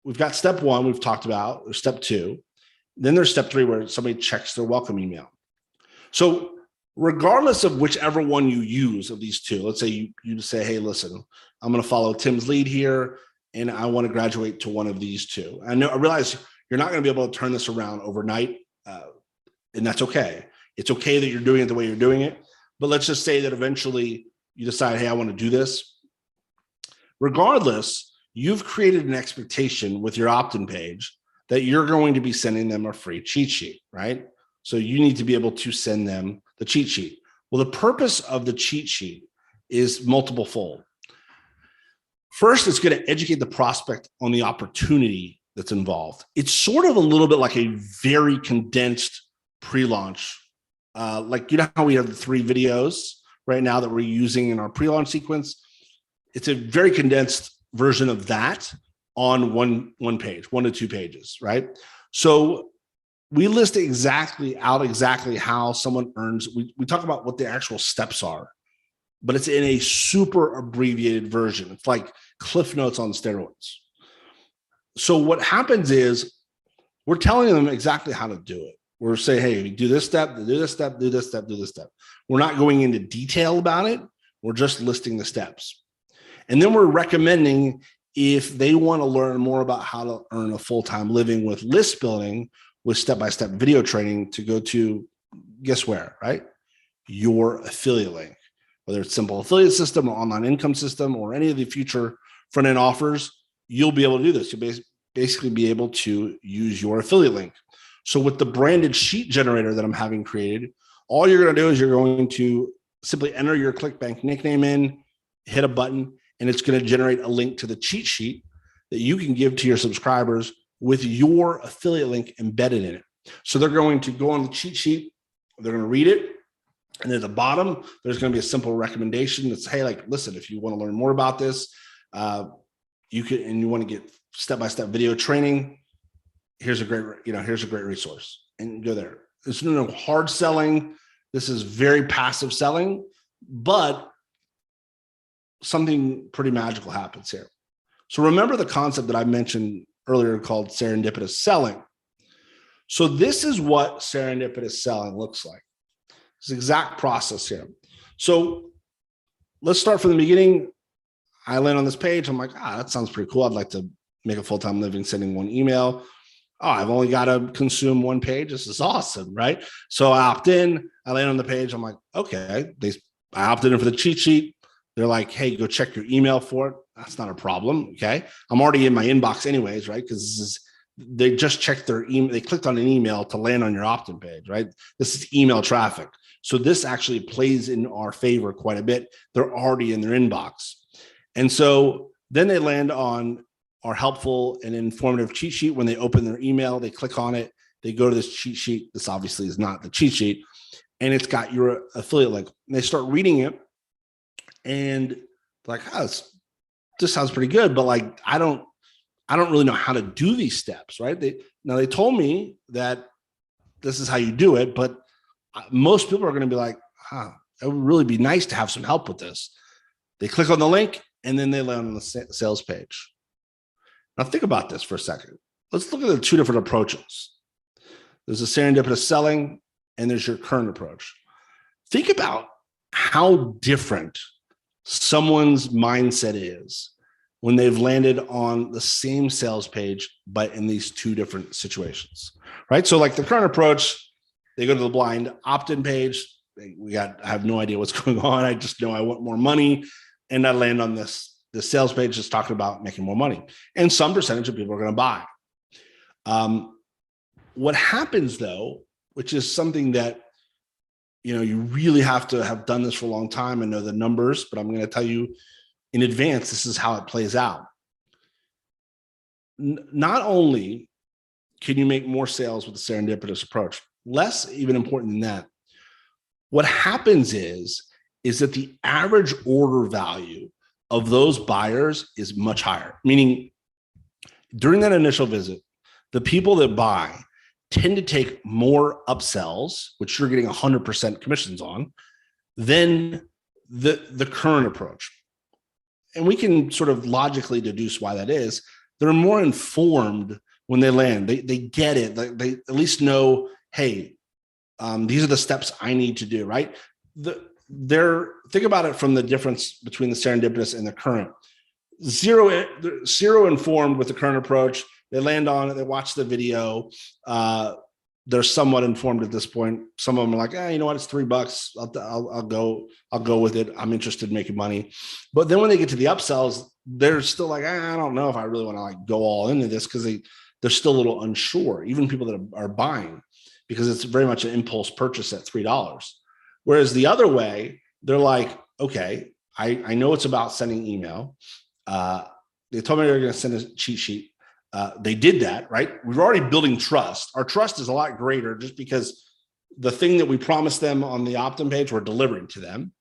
we've got step one, we've talked about, or step two. Then there's step three where somebody checks their welcome email. So regardless of whichever one you use of these two, let's say you say, hey, listen, I'm going to follow Tim's lead here, and I want to graduate to one of these two. I realize you're not going to be able to turn this around overnight, and that's okay. It's okay that you're doing it the way you're doing it. But let's just say that eventually you decide, hey, I want to do this. Regardless, you've created an expectation with your opt-in page that you're going to be sending them a free cheat sheet, right? So you need to be able to send them the cheat sheet. Well, the purpose of the cheat sheet is multiple fold. First, it's going to educate the prospect on the opportunity that's involved. It's sort of a little bit like a very condensed pre-launch. Like, you know how we have the 3 videos right now that we're using in our pre-launch sequence? It's a very condensed version of that on one page, 1 to 2 pages, right? So we list exactly how someone earns. We talk about what the actual steps are, but it's in a super abbreviated version. It's like Cliff Notes on steroids. So what happens is we're telling them exactly how to do it. We're saying, hey, do this step, do this step, do this step, do this step. We're not going into detail about it. We're just listing the steps. And then we're recommending, if they want to learn more about how to earn a full-time living with list building, with step-by-step video training, to go to, guess where, right? Your affiliate link, whether it's simple affiliate system or online income system or any of the future front-end offers, you'll be able to do this. You'll basically be able to use your affiliate link. So with the branded sheet generator that I'm having created, all you're going to do is you're going to simply enter your ClickBank nickname in, hit a button, and it's going to generate a link to the cheat sheet that you can give to your subscribers with your affiliate link embedded in it. So they're going to go on the cheat sheet, they're going to read it, and at the bottom, there's going to be a simple recommendation that's, hey, like, listen, if you want to learn more about this, you can, and you want to get step-by-step video training, here's a great resource, and go there. There's no hard selling. This is very passive selling, but something pretty magical happens here. So remember the concept that I mentioned earlier called serendipitous selling. So this is what serendipitous selling looks like. It's the exact process here. So let's start from the beginning. I land on this page. I'm like, that sounds pretty cool. I'd like to make a full-time living sending one email. I've only got to consume 1 page. This is awesome, right? So I opt in. I land on the page. I'm like, okay. I opted in for the cheat sheet. They're like, hey, go check your email for it. That's not a problem. Okay. I'm already in my inbox anyways, right? Because they just checked their email. They clicked on an email to land on your opt-in page, right? This is email traffic. So this actually plays in our favor quite a bit. They're already in their inbox. And so then they land on our helpful and informative cheat sheet. When they open their email, they click on it. They go to this cheat sheet. This obviously is not the cheat sheet. And it's got your affiliate link. And they start reading it. And like, this sounds pretty good, but like, I don't really know how to do these steps, right? They told me that this is how you do it, but most people are going to be like, it would really be nice to have some help with this. They click on the link and then they land on the sales page. Now think about this for a second. Let's look at the 2 different approaches. There's a serendipitous selling and there's your current approach. Think about how different someone's mindset is when they've landed on the same sales page, but in these 2 different situations, right? So like the current approach, they go to the blind opt-in page. I have no idea what's going on. I just know I want more money. And I land on the sales page that's talking about making more money. And some percentage of people are going to buy. What happens though, which is something that, you really have to have done this for a long time and know the numbers, but I'm going to tell you in advance, this is how it plays out. Not only can you make more sales with the serendipitous approach, less even important than that, what happens is that the average order value of those buyers is much higher, meaning during that initial visit, the people that buy tend to take more upsells, which you're getting 100% commissions on, than the current approach. And we can sort of logically deduce why that is. they're more informed when they land. They get it. They at least know, hey, these are the steps I need to do, right? Think about it from the difference between the serendipitous and the current. Zero informed with the current approach. They land on it. They watch the video. They're somewhat informed at this point. Some of them are like, you know what? It's $3. I'll go with it. I'm interested in making money. But then when they get to the upsells, they're still like, I don't know if I really want to like go all into this, because they're still a little unsure. Even people that are buying, because it's very much an impulse purchase at $3. Whereas the other way, they're like, okay, I know it's about sending email. They told me they were going to send a cheat sheet. They did that, right? We're already building trust. Our trust is a lot greater just because the thing that we promised them on the opt-in page, we're delivering to them.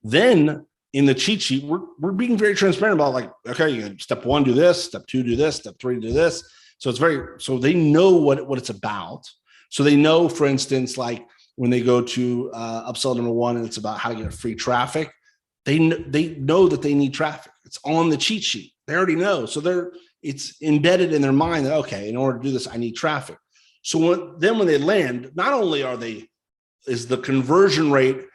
Then in the cheat sheet, we're being very transparent about like, okay, step 1, do this, step 2, do this, step 3, do this. So so they know what it's about. So they know, for instance, like when they go to upsell number 1 and it's about how to get free traffic, they know that they need traffic. It's on the cheat sheet. They already know. So it's embedded in their mind that, okay, in order to do this, I need traffic. So when they land, not only is the conversion rate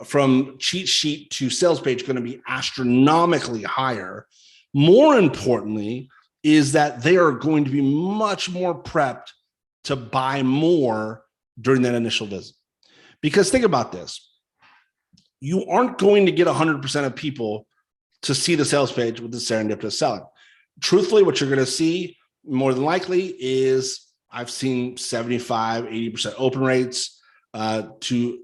from cheat sheet to sales page going to be astronomically higher, more importantly, is that they are going to be much more prepped to buy more during that initial visit. Because think about this. You aren't going to get 100% of people to see the sales page with the serendipitous selling. Truthfully, what you're going to see more than likely is I've seen 75, 80% open rates to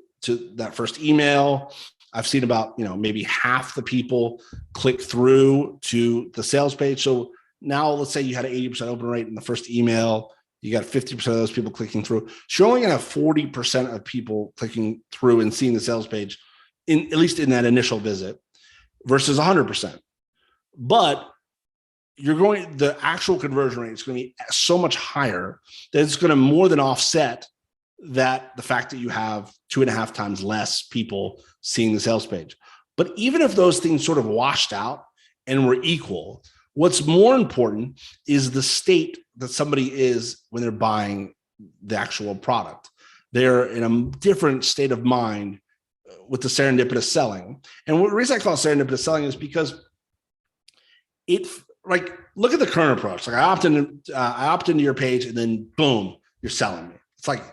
that first email. I've seen about, maybe half the people click through to the sales page. So now let's say you had an 80% open rate in the first email. You got 50% of those people clicking through. So you're only going to have 40% of people clicking through and seeing the sales page, at least in that initial visit, versus 100%. But the actual conversion rate is going to be so much higher that it's going to more than offset the fact that you have 2.5 times less people seeing the sales page. But even if those things sort of washed out and were equal, what's more important is the state that somebody is when they're buying the actual product. They're in a different state of mind with the serendipitous selling. And the reason I call it serendipitous selling is because look at the current approach. Like I opt into your page and then boom, you're selling me. It's like,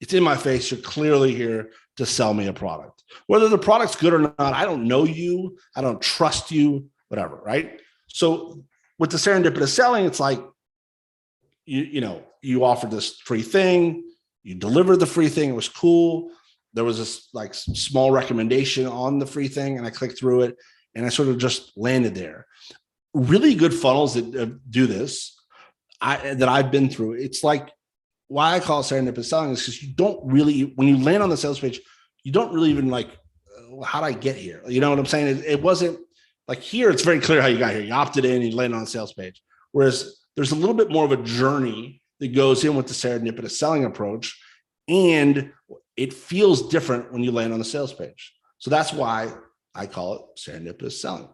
it's in my face. You're clearly here to sell me a product. Whether the product's good or not, I don't know you. I don't trust you, whatever, right? So with the serendipitous selling, it's like, you offered this free thing. You delivered the free thing. It was cool. There was this like small recommendation on the free thing, and I clicked through it and I sort of just landed there. Really good funnels that do this, that I've been through. It's like, why I call it serendipitous selling is because you don't really, when you land on the sales page, you don't really even like, how did I get here? You know what I'm saying? It wasn't like here. It's very clear how you got here. You opted in, you landed on the sales page. Whereas there's a little bit more of a journey that goes in with the serendipitous selling approach, and it feels different when you land on the sales page. So that's why I call it serendipitous selling.